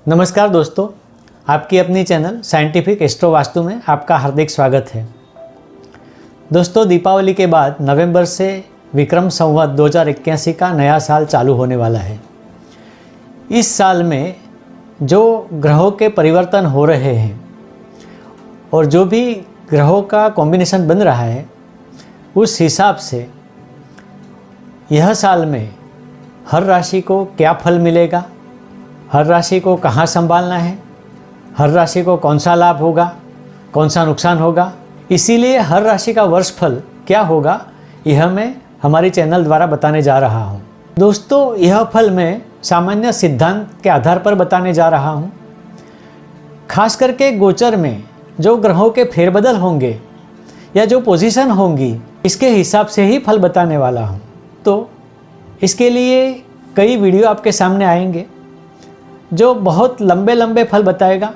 नमस्कार दोस्तों, आपकी अपनी चैनल साइंटिफिक एस्ट्रो वास्तु में आपका हार्दिक स्वागत है। दोस्तों, दीपावली के बाद नवंबर से विक्रम संवत 2081 का नया साल चालू होने वाला है। इस साल में जो ग्रहों के परिवर्तन हो रहे हैं और जो भी ग्रहों का कॉम्बिनेशन बन रहा है, उस हिसाब से यह साल में हर राशि को क्या फल मिलेगा, हर राशि को कहाँ संभालना है, हर राशि को कौन सा लाभ होगा, कौन सा नुकसान होगा, इसीलिए हर राशि का वर्ष फल क्या होगा यह मैं हमारी चैनल द्वारा बताने जा रहा हूँ। दोस्तों, यह फल मैं सामान्य सिद्धांत के आधार पर बताने जा रहा हूँ। खास करके गोचर में जो ग्रहों के फेरबदल होंगे या जो पोजीशन होंगी, इसके हिसाब से ही फल बताने वाला हूँ। तो इसके लिए कई वीडियो आपके सामने आएंगे जो बहुत लंबे लंबे फल बताएगा,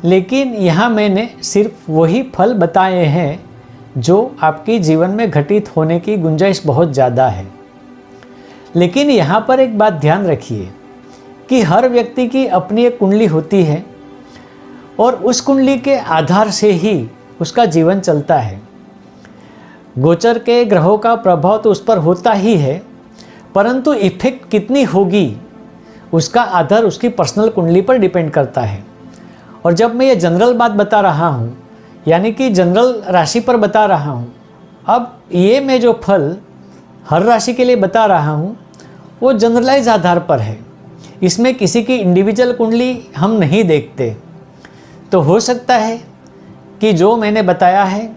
लेकिन यहाँ मैंने सिर्फ वही फल बताए हैं जो आपकी जीवन में घटित होने की गुंजाइश बहुत ज़्यादा है। लेकिन यहाँ पर एक बात ध्यान रखिए कि हर व्यक्ति की अपनी एक कुंडली होती है और उस कुंडली के आधार से ही उसका जीवन चलता है। गोचर के ग्रहों का प्रभाव तो उस पर होता ही है, परंतु इफेक्ट कितनी होगी उसका आधार उसकी पर्सनल कुंडली पर डिपेंड करता है। और जब मैं ये जनरल बात बता रहा हूँ, यानी कि जनरल राशि पर बता रहा हूँ, अब ये मैं जो फल हर राशि के लिए बता रहा हूँ वो जनरलाइज आधार पर है। इसमें किसी की इंडिविजुअल कुंडली हम नहीं देखते। तो हो सकता है कि जो मैंने बताया है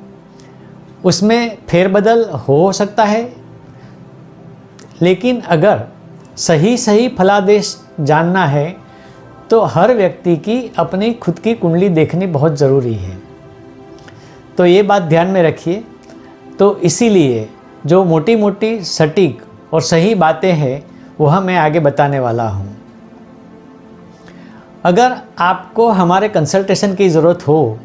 उसमें फेरबदल हो सकता है, लेकिन अगर सही फलादेश जानना है तो हर व्यक्ति की अपनी खुद की कुंडली देखनी बहुत ज़रूरी है। तो ये बात ध्यान में रखिए। तो इसीलिए जो मोटी मोटी सटीक और सही बातें हैं वह मैं आगे बताने वाला हूँ। अगर आपको हमारे कंसल्टेशन की ज़रूरत हो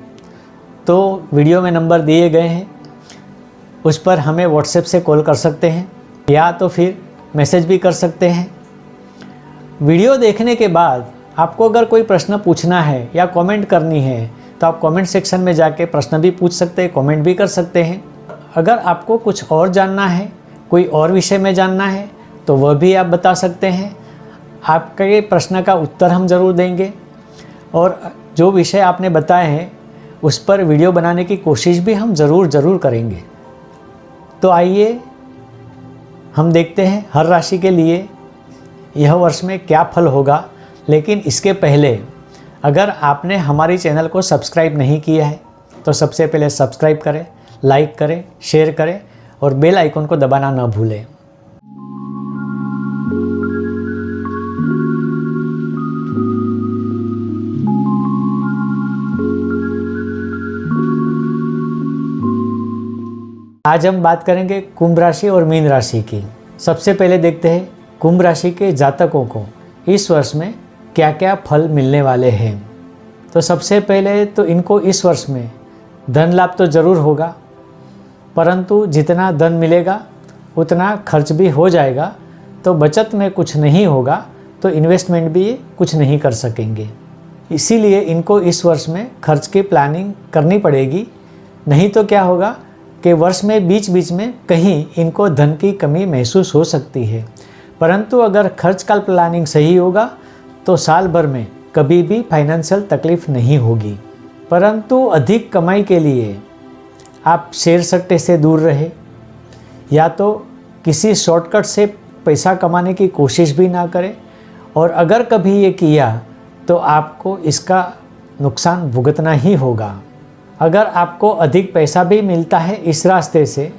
तो वीडियो में नंबर दिए गए हैं, उस पर हमें व्हाट्सएप से कॉल कर सकते हैं या तो फिर मैसेज भी कर सकते हैं। वीडियो देखने के बाद आपको अगर कोई प्रश्न पूछना है या कमेंट करनी है तो आप कमेंट सेक्शन में जाके प्रश्न भी पूछ सकते हैं, कमेंट भी कर सकते हैं। अगर आपको कुछ और जानना है, कोई और विषय में जानना है तो वह भी आप बता सकते हैं। आपके प्रश्न का उत्तर हम ज़रूर देंगे और जो विषय आपने बताए हैं उस पर वीडियो बनाने की कोशिश भी हम ज़रूर करेंगे। तो आइए हम देखते हैं हर राशि के लिए यह वर्ष में क्या फल होगा। लेकिन इसके पहले अगर आपने हमारी चैनल को सब्सक्राइब नहीं किया है तो सबसे पहले सब्सक्राइब करें, लाइक करें, शेयर करें और बेल आइकन को दबाना न भूलें। आज हम बात करेंगे कुंभ राशि और मीन राशि की। सबसे पहले देखते हैं कुंभ राशि के जातकों को इस वर्ष में क्या क्या फल मिलने वाले हैं। तो सबसे पहले तो इनको इस वर्ष में धन लाभ तो ज़रूर होगा, परंतु जितना धन मिलेगा उतना खर्च भी हो जाएगा। तो बचत में कुछ नहीं होगा तो इन्वेस्टमेंट भी कुछ नहीं कर सकेंगे। इसीलिए इनको इस वर्ष में खर्च की प्लानिंग करनी पड़ेगी, नहीं तो क्या होगा कि वर्ष में बीच बीच में कहीं इनको धन की कमी महसूस हो सकती है। परंतु अगर खर्च का प्लानिंग सही होगा तो साल भर में कभी भी फाइनेंशियल तकलीफ नहीं होगी। परंतु अधिक कमाई के लिए आप शेयर सट्टे से दूर रहे या तो किसी शॉर्टकट से पैसा कमाने की कोशिश भी ना करें, और अगर कभी ये किया तो आपको इसका नुकसान भुगतना ही होगा। अगर आपको अधिक पैसा भी मिलता है इस रास्ते से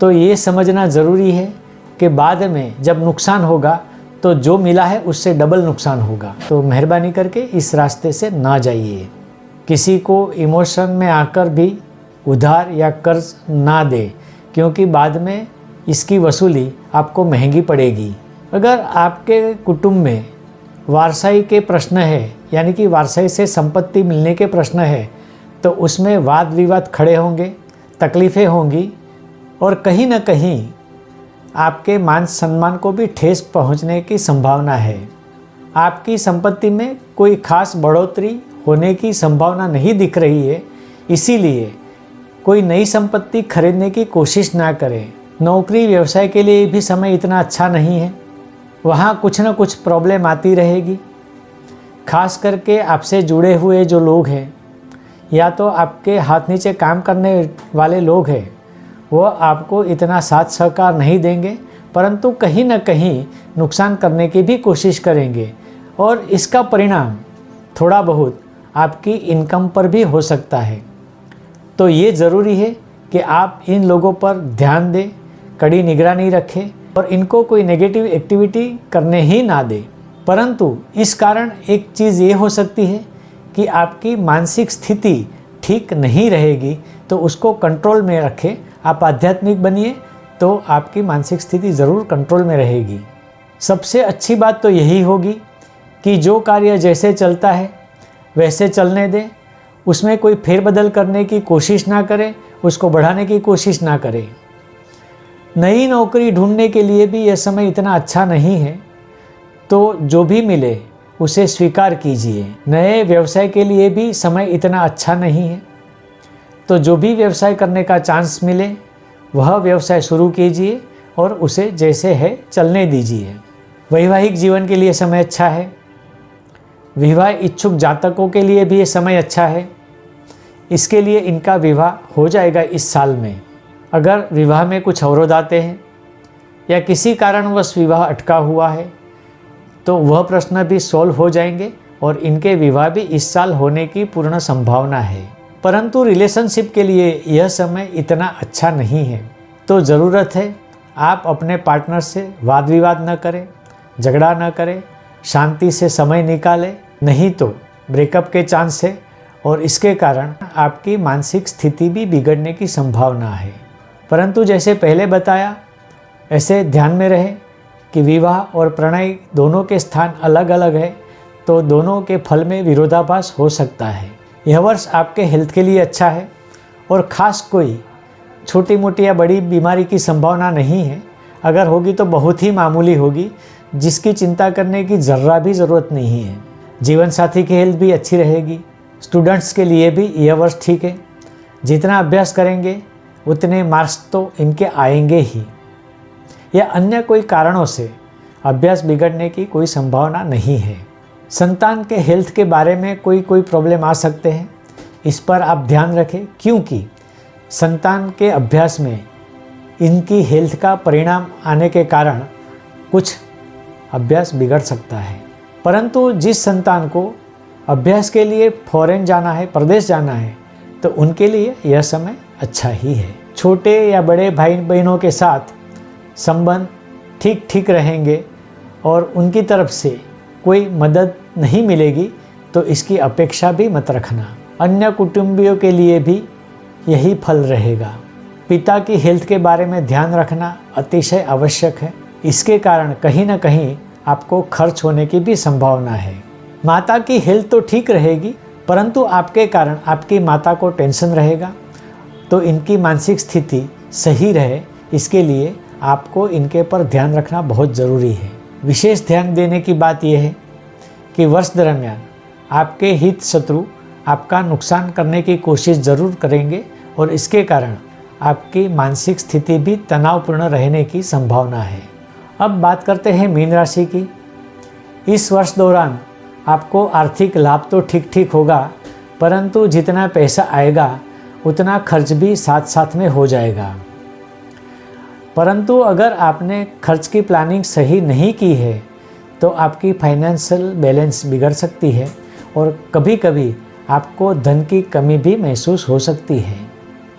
तो ये समझना ज़रूरी है कि बाद में जब नुकसान होगा तो जो मिला है उससे डबल नुकसान होगा। तो मेहरबानी करके इस रास्ते से ना जाइए। किसी को इमोशन में आकर भी उधार या कर्ज ना दे, क्योंकि बाद में इसकी वसूली आपको महंगी पड़ेगी। अगर आपके कुटुंब में वारसाई के प्रश्न है, यानी कि वारसाई से संपत्ति मिलने के प्रश्न है, तो उसमें वाद विवाद खड़े होंगे, तकलीफ़ें होंगी और कहीं ना कहीं आपके मान सम्मान को भी ठेस पहुंचने की संभावना है। आपकी संपत्ति में कोई खास बढ़ोतरी होने की संभावना नहीं दिख रही है, इसीलिए कोई नई संपत्ति खरीदने की कोशिश ना करें। नौकरी व्यवसाय के लिए भी समय इतना अच्छा नहीं है, वहाँ कुछ न कुछ प्रॉब्लम आती रहेगी। खास करके आपसे जुड़े हुए जो लोग हैं या तो आपके हाथ नीचे काम करने वाले लोग हैं, वो आपको इतना साथ सहकार नहीं देंगे, परंतु कहीं न कहीं नुकसान करने की भी कोशिश करेंगे और इसका परिणाम थोड़ा बहुत आपकी इनकम पर भी हो सकता है। तो ये ज़रूरी है कि आप इन लोगों पर ध्यान दें, कड़ी निगरानी रखें और इनको कोई नेगेटिव एक्टिविटी करने ही ना दें। परंतु इस कारण एक चीज़ ये हो सकती है कि आपकी मानसिक स्थिति ठीक नहीं रहेगी, तो उसको कंट्रोल में रखें। आप आध्यात्मिक बनिए तो आपकी मानसिक स्थिति ज़रूर कंट्रोल में रहेगी। सबसे अच्छी बात तो यही होगी कि जो कार्य जैसे चलता है वैसे चलने दें, उसमें कोई फेरबदल करने की कोशिश ना करें, उसको बढ़ाने की कोशिश ना करें। नई नौकरी ढूंढने के लिए भी यह समय इतना अच्छा नहीं है, तो जो भी मिले उसे स्वीकार कीजिए। नए व्यवसाय के लिए भी समय इतना अच्छा नहीं है, तो जो भी व्यवसाय करने का चांस मिले वह व्यवसाय शुरू कीजिए और उसे जैसे है चलने दीजिए। वैवाहिक जीवन के लिए समय अच्छा है। विवाह इच्छुक जातकों के लिए भी ये समय अच्छा है। इसके लिए इनका विवाह हो जाएगा इस साल में। अगर विवाह में कुछ अवरोध आते हैं या किसी कारणवश विवाह अटका हुआ है तो वह प्रश्न भी सॉल्व हो जाएंगे और इनके विवाह भी इस साल होने की पूर्ण संभावना है। परंतु रिलेशनशिप के लिए यह समय इतना अच्छा नहीं है, तो ज़रूरत है आप अपने पार्टनर से वाद विवाद न करें, झगड़ा न करें, शांति से समय निकालें, नहीं तो ब्रेकअप के चांस है और इसके कारण आपकी मानसिक स्थिति भी बिगड़ने की संभावना है। परंतु जैसे पहले बताया, ऐसे ध्यान में रहे कि विवाह और प्रणय दोनों के स्थान अलग अलग है, तो दोनों के फल में विरोधाभास हो सकता है। यह वर्ष आपके हेल्थ के लिए अच्छा है और ख़ास कोई छोटी मोटी या बड़ी बीमारी की संभावना नहीं है। अगर होगी तो बहुत ही मामूली होगी, जिसकी चिंता करने की ज़र्रा भी ज़रूरत नहीं है। जीवन साथी की हेल्थ भी अच्छी रहेगी। स्टूडेंट्स के लिए भी यह वर्ष ठीक है। जितना अभ्यास करेंगे उतने मार्क्स तो इनके आएंगे ही, या अन्य कोई कारणों से अभ्यास बिगड़ने की कोई संभावना नहीं है। संतान के हेल्थ के बारे में कोई प्रॉब्लम आ सकते हैं, इस पर आप ध्यान रखें, क्योंकि संतान के अभ्यास में इनकी हेल्थ का परिणाम आने के कारण कुछ अभ्यास बिगड़ सकता है। परंतु जिस संतान को अभ्यास के लिए फॉरेन जाना है, प्रदेश जाना है, तो उनके लिए यह समय अच्छा ही है। छोटे या बड़े भाई बहनों के साथ संबंध ठीक ठीक रहेंगे और उनकी तरफ से कोई मदद नहीं मिलेगी तो इसकी अपेक्षा भी मत रखना। अन्य कुटुंबियों के लिए भी यही फल रहेगा। पिता की हेल्थ के बारे में ध्यान रखना अतिशय आवश्यक है। इसके कारण कहीं न कहीं आपको खर्च होने की भी संभावना है। माता की हेल्थ तो ठीक रहेगी, परंतु आपके कारण आपकी माता को टेंशन रहेगा, तो इनकी मानसिक स्थिति सही रहे, इसके लिए आपको इनके पर ध्यान रखना बहुत ज़रूरी है। विशेष ध्यान देने की बात यह है कि वर्ष दरमियान आपके हित शत्रु आपका नुकसान करने की कोशिश ज़रूर करेंगे और इसके कारण आपकी मानसिक स्थिति भी तनावपूर्ण रहने की संभावना है। अब बात करते हैं मीन राशि की। इस वर्ष दौरान आपको आर्थिक लाभ तो ठीक ठीक होगा, परंतु जितना पैसा आएगा उतना खर्च भी साथ साथ में हो जाएगा। परंतु अगर आपने खर्च की प्लानिंग सही नहीं की है तो आपकी फाइनेंशियल बैलेंस बिगड़ सकती है और कभी कभी आपको धन की कमी भी महसूस हो सकती है।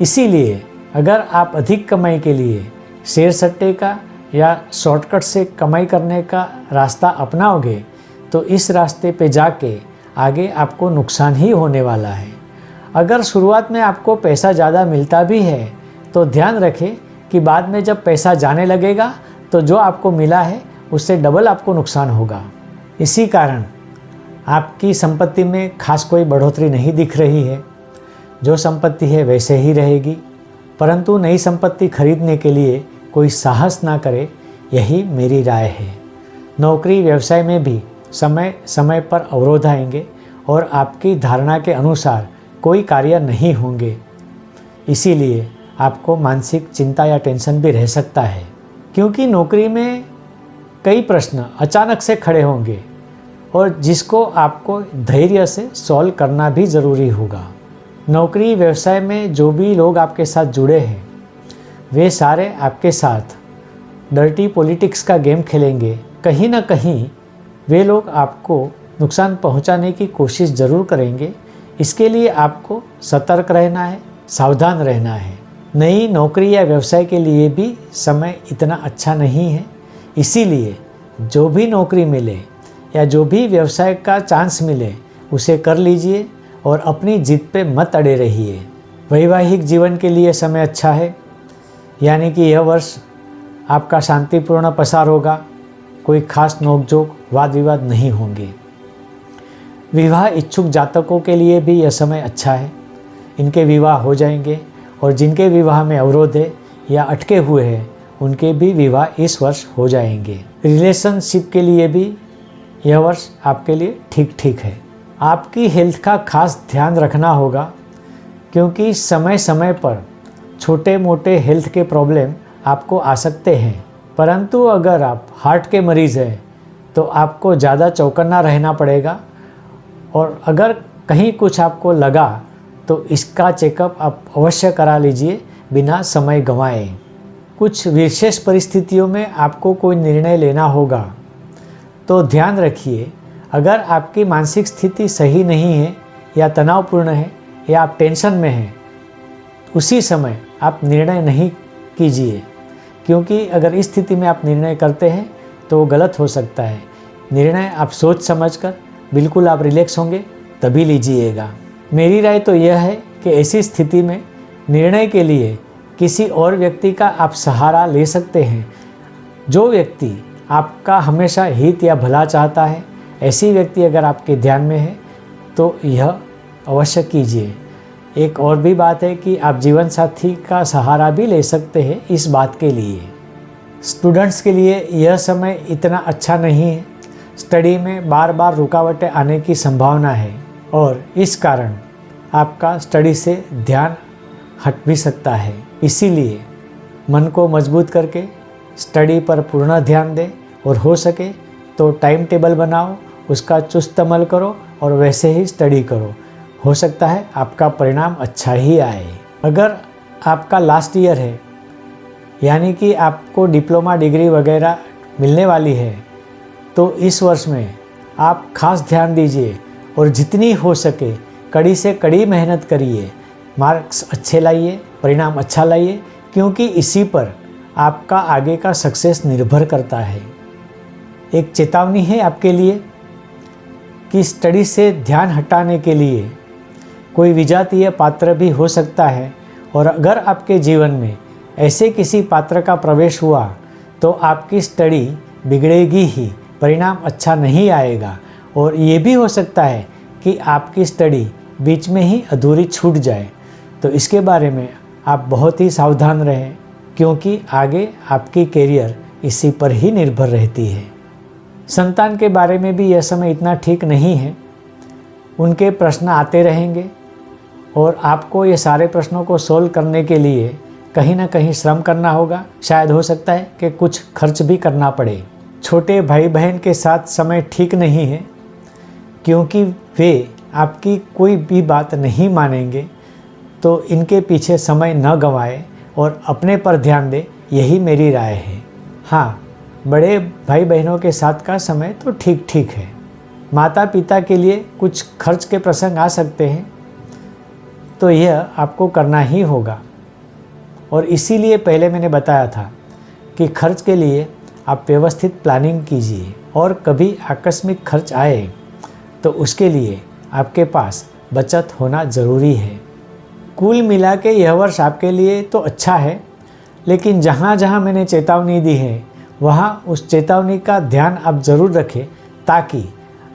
इसीलिए अगर आप अधिक कमाई के लिए शेयर सट्टे का या शॉर्टकट से कमाई करने का रास्ता अपनाओगे तो इस रास्ते पे जाके आगे आपको नुकसान ही होने वाला है। अगर शुरुआत में आपको पैसा ज़्यादा मिलता भी है तो ध्यान रखें कि बाद में जब पैसा जाने लगेगा तो जो आपको मिला है उससे डबल आपको नुकसान होगा। इसी कारण आपकी संपत्ति में खास कोई बढ़ोतरी नहीं दिख रही है। जो संपत्ति है वैसे ही रहेगी, परंतु नई संपत्ति खरीदने के लिए कोई साहस ना करे, यही मेरी राय है। नौकरी व्यवसाय में भी समय समय पर अवरोध आएंगे और आपकी धारणा के अनुसार कोई कार्य नहीं होंगे। इसीलिए आपको मानसिक चिंता या टेंशन भी रह सकता है, क्योंकि नौकरी में कई प्रश्न अचानक से खड़े होंगे और जिसको आपको धैर्य से सॉल्व करना भी ज़रूरी होगा। नौकरी व्यवसाय में जो भी लोग आपके साथ जुड़े हैं वे सारे आपके साथ डर्टी पॉलिटिक्स का गेम खेलेंगे। कहीं ना कहीं वे लोग आपको नुकसान पहुंचाने की कोशिश ज़रूर करेंगे। इसके लिए आपको सतर्क रहना है, सावधान रहना है। नई नौकरी या व्यवसाय के लिए भी समय इतना अच्छा नहीं है। इसीलिए जो भी नौकरी मिले या जो भी व्यवसाय का चांस मिले उसे कर लीजिए और अपनी जिद पे मत अड़े रहिए। वैवाहिक जीवन के लिए समय अच्छा है, यानी कि यह वर्ष आपका शांतिपूर्ण पसार होगा। कोई खास नोकझोंक वाद विवाद नहीं होंगे। विवाह इच्छुक जातकों के लिए भी यह समय अच्छा है। इनके विवाह हो जाएंगे और जिनके विवाह में अवरोध है या अटके हुए हैं उनके भी विवाह इस वर्ष हो जाएंगे। रिलेशनशिप के लिए भी यह वर्ष आपके लिए ठीक ठीक है। आपकी हेल्थ का खास ध्यान रखना होगा, क्योंकि समय समय पर छोटे मोटे हेल्थ के प्रॉब्लम आपको आ सकते हैं। परंतु अगर आप हार्ट के मरीज़ हैं तो आपको ज़्यादा चौकन्ना रहना पड़ेगा, और अगर कहीं कुछ आपको लगा तो इसका चेकअप आप अवश्य करा लीजिए बिना समय गंवाए। कुछ विशेष परिस्थितियों में आपको कोई निर्णय लेना होगा तो ध्यान रखिए, अगर आपकी मानसिक स्थिति सही नहीं है या तनावपूर्ण है या आप टेंशन में हैं, उसी समय आप निर्णय नहीं कीजिए, क्योंकि अगर इस स्थिति में आप निर्णय करते हैं तो वो गलत हो सकता है। निर्णय आप सोच समझकर बिल्कुल आप रिलैक्स होंगे तभी लीजिएगा। मेरी राय तो यह है कि ऐसी स्थिति में निर्णय के लिए किसी और व्यक्ति का आप सहारा ले सकते हैं। जो व्यक्ति आपका हमेशा हित या भला चाहता है, ऐसी व्यक्ति अगर आपके ध्यान में है तो यह अवश्य कीजिए। एक और भी बात है कि आप जीवन साथी का सहारा भी ले सकते हैं इस बात के लिए। स्टूडेंट्स के लिए यह समय इतना अच्छा नहीं है। स्टडी में बार बार रुकावटें आने की संभावना है और इस कारण आपका स्टडी से ध्यान हट भी सकता है। इसीलिए मन को मजबूत करके स्टडी पर पूर्ण ध्यान दें और हो सके तो टाइम टेबल बनाओ, उसका चुस्त अमल करो और वैसे ही स्टडी करो। हो सकता है आपका परिणाम अच्छा ही आए। अगर आपका लास्ट ईयर है, यानी कि आपको डिप्लोमा डिग्री वगैरह मिलने वाली है, तो इस वर्ष में आप खास ध्यान दीजिए और जितनी हो सके कड़ी से कड़ी मेहनत करिए। मार्क्स अच्छे लाइए, परिणाम अच्छा लाइए, क्योंकि इसी पर आपका आगे का सक्सेस निर्भर करता है। एक चेतावनी है आपके लिए कि स्टडी से ध्यान हटाने के लिए कोई विजातीय पात्र भी हो सकता है, और अगर आपके जीवन में ऐसे किसी पात्र का प्रवेश हुआ तो आपकी स्टडी बिगड़ेगी ही, परिणाम अच्छा नहीं आएगा। और ये भी हो सकता है कि आपकी स्टडी बीच में ही अधूरी छूट जाए। तो इसके बारे में आप बहुत ही सावधान रहें, क्योंकि आगे आपकी कैरियर इसी पर ही निर्भर रहती है। संतान के बारे में भी यह समय इतना ठीक नहीं है। उनके प्रश्न आते रहेंगे और आपको ये सारे प्रश्नों को सोल्व करने के लिए कहीं ना कहीं श्रम करना होगा। शायद हो सकता है कि कुछ खर्च भी करना पड़े। छोटे भाई बहन के साथ समय ठीक नहीं है, क्योंकि वे आपकी कोई भी बात नहीं मानेंगे। तो इनके पीछे समय न गंवाएं और अपने पर ध्यान दें, यही मेरी राय है। हाँ, बड़े भाई बहनों के साथ का समय तो ठीक ठीक है। माता पिता के लिए कुछ खर्च के प्रसंग आ सकते हैं, तो यह आपको करना ही होगा। और इसीलिए पहले मैंने बताया था कि खर्च के लिए आप व्यवस्थित प्लानिंग कीजिए, और कभी आकस्मिक खर्च आए तो उसके लिए आपके पास बचत होना ज़रूरी है। कुल मिला के यह वर्ष आपके लिए तो अच्छा है, लेकिन जहाँ जहाँ मैंने चेतावनी दी है वहाँ उस चेतावनी का ध्यान आप ज़रूर रखें, ताकि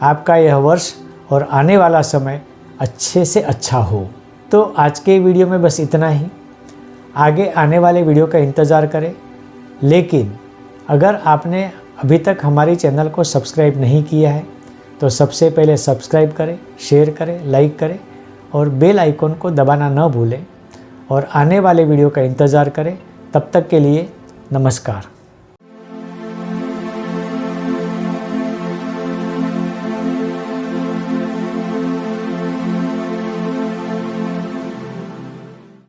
आपका यह वर्ष और आने वाला समय अच्छे से अच्छा हो। तो आज के वीडियो में बस इतना ही। आगे आने वाले वीडियो का इंतज़ार करें। लेकिन अगर आपने अभी तक हमारी चैनल को सब्सक्राइब नहीं किया है तो सबसे पहले सब्सक्राइब करें, शेयर करें, लाइक करें और बेल आइकन को दबाना न भूलें और आने वाले वीडियो का इंतज़ार करें। तब तक के लिए नमस्कार।